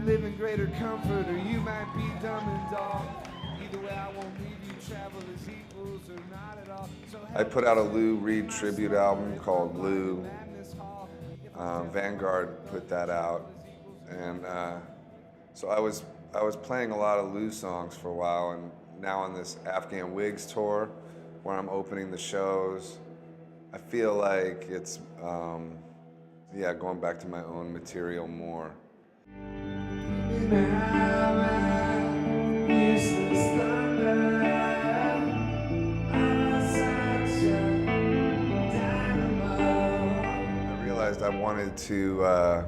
live in greater comfort, or you might be dumb and dull. Either way, I won't leave you travel as equals or not at all. So I put out a Lou Reed tribute album called Lou. Vanguard put that out, and so I was playing a lot of Lou songs for a while, and now on this Afghan Wigs tour, where I'm opening the shows, I feel like it's yeah, going back to my own material more. I wanted to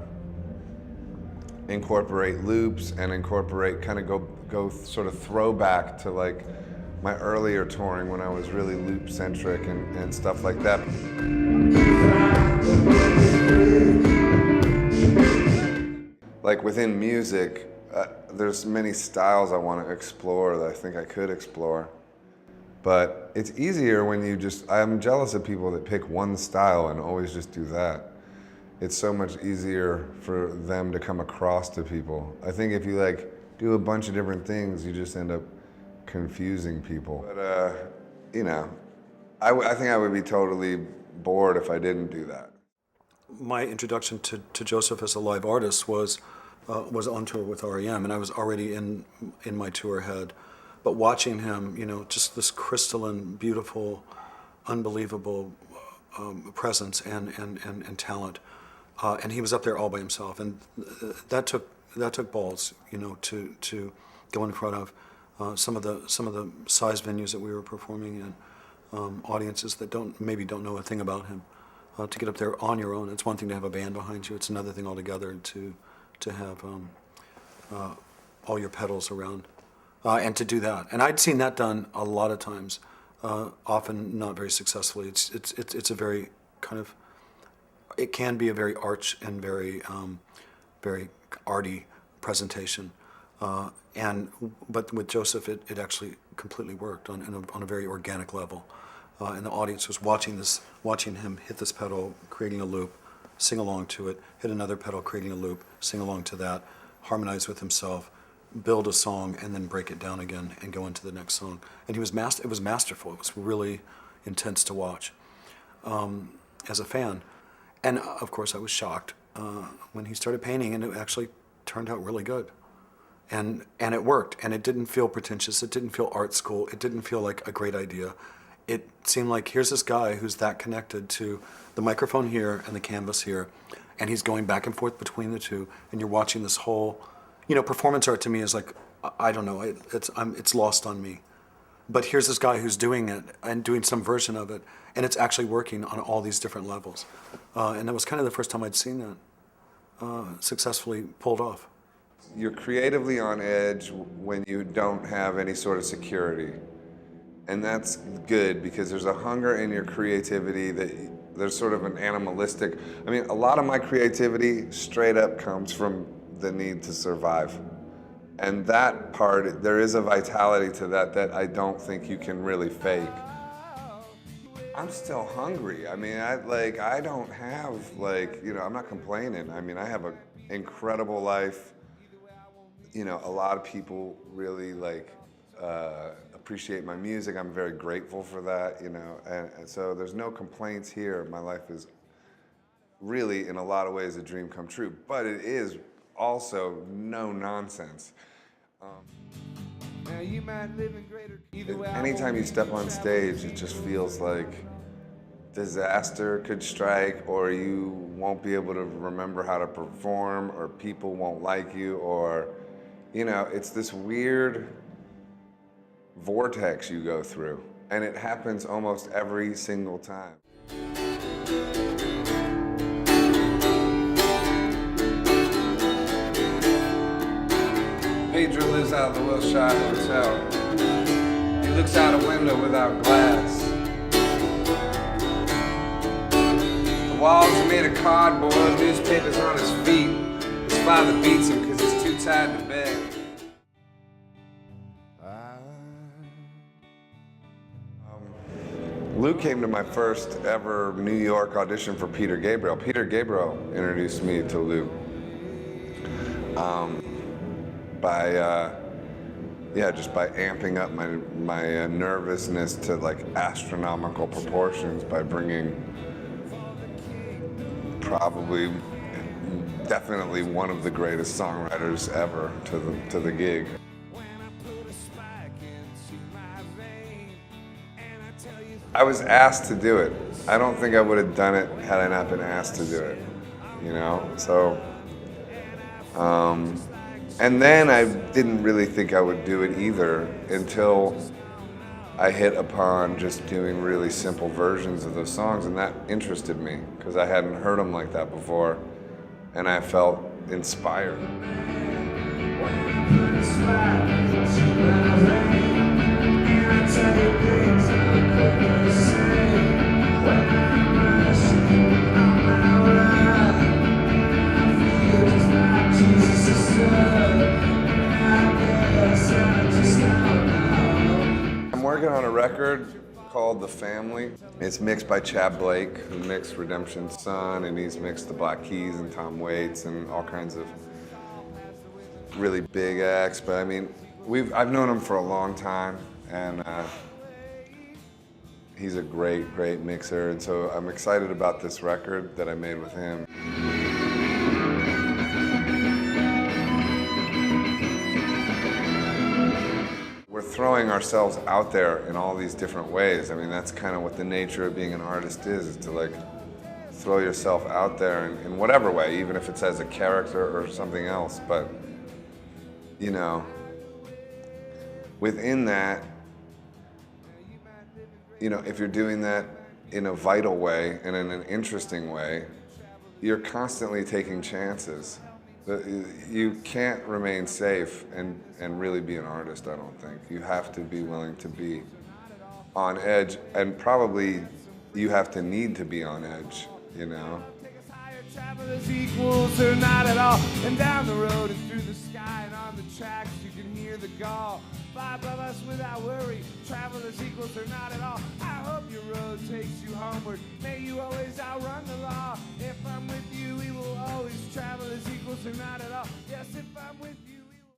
incorporate loops and incorporate, kind of go sort of throwback to like my earlier touring when I was really loop centric and stuff like that. Like within music, there's many styles I want to explore that I think I could explore. But it's easier when you I'm jealous of people that pick one style and always just do that. It's so much easier for them to come across to people. I think if you like do a bunch of different things, you just end up confusing people. But you know, I think I would be totally bored if I didn't do that. My introduction to Joseph as a live artist was on tour with REM, and I was already in my tour head. But watching him, you know, just this crystalline, beautiful, unbelievable presence and talent. And he was up there all by himself, and that took balls, you know, to go in front of some of the size venues that we were performing in, audiences that maybe don't know a thing about him. To get up there on your own, it's one thing to have a band behind you; it's another thing altogether to have all your pedals around, and to do that. And I'd seen that done a lot of times, often not very successfully. It's a very kind of, it can be a very arch and very arty presentation, but with Joseph, it actually completely worked on a very organic level, and the audience was watching him hit this pedal, creating a loop, sing along to it, hit another pedal, creating a loop, sing along to that, harmonize with himself, build a song, and then break it down again and go into the next song. And it was masterful. It was really intense to watch as a fan. And of course, I was shocked when he started painting, and it actually turned out really good. And it worked, and it didn't feel pretentious. It didn't feel art school. It didn't feel like a great idea. It seemed like here's this guy who's that connected to the microphone here and the canvas here, and he's going back and forth between the two, and you're watching this whole, you know, performance art to me is like, I don't know, it's lost on me. But here's this guy who's doing it and doing some version of it, and it's actually working on all these different levels. And that was kind of the first time I'd seen that successfully pulled off. You're creatively on edge when you don't have any sort of security. And that's good, because there's a hunger in your creativity that there's sort of an animalistic, I mean, a lot of my creativity straight up comes from the need to survive. And that part, there is a vitality to that I don't think you can really fake. I'm still hungry. I mean, I don't have, like, you know, I'm not complaining. I mean, I have an incredible life. You know, a lot of people really, like, appreciate my music. I'm very grateful for that, you know, and so there's no complaints here. My life is really, in a lot of ways, a dream come true, but it is also no nonsense. Anytime you step on stage, it just feels like disaster could strike, or you won't be able to remember how to perform, or people won't like you, or, you know, it's this weird vortex you go through, and it happens almost every single time. Pedro lives out of the Wilshire Hotel. He looks out a window without glass. The walls are made of cardboard, newspapers on his feet. His father beats him because he's too tired to beg. Luke came to my first ever New York audition for Peter Gabriel. Peter Gabriel introduced me to Luke. by yeah, just by amping up my nervousness to like astronomical proportions by bringing probably definitely one of the greatest songwriters ever to the gig. I was asked to do it. I don't think I would have done it had I not been asked to do it, you know? So, and then I didn't really think I would do it either until I hit upon just doing really simple versions of those songs, and that interested me because I hadn't heard them like that before, and I felt inspired. I'm working on a record called The Family. It's mixed by Chad Blake, who mixed Redemption's Son, and he's mixed the Black Keys and Tom Waits and all kinds of really big acts. But I mean, I've known him for a long time, and he's a great, great mixer. And so I'm excited about this record that I made with him. We're throwing ourselves out there in all these different ways. I mean, that's kind of what the nature of being an artist is to like throw yourself out there in whatever way, even if it's as a character or something else. But, you know, within that, you know, if you're doing that in a vital way and in an interesting way, you're constantly taking chances. You can't remain safe and really be an artist, I don't think. You have to be willing to be on edge, and probably you have to need to be on edge, you know? Travelers equals or not at all. And down the road and through the sky and on the tracks you can hear the gall. Fly above us without worry. Travelers equals or not at all. I hope your road takes you homeward. May you always outrun the law. If I'm with you, we will always travel as equals or not at all. Yes, if I'm with you.